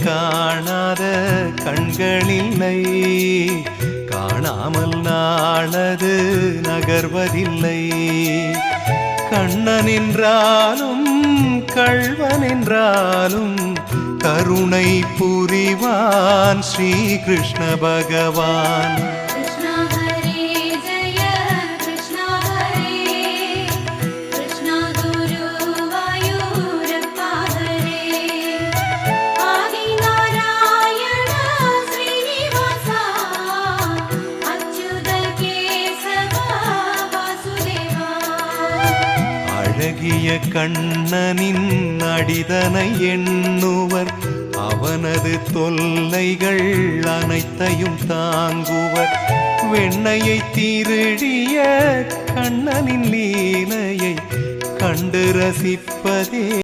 காணாத கண்களில்லை, காணாமல் நாளது நகர்வதில்லை. கண்ணன் என்றாலும் கள்வன் என்றாலும் கருணை புரிவான் ஸ்ரீ கிருஷ்ண பகவான். அழகிய கண்ணனின் அடிதனை எண்ணுவர், அவனது தொல்லைகள் அனைத்தையும் தாங்குவர். வெண்ணையை திருடிய கண்ணனின் லீலையை கண்டு ரசிப்பதே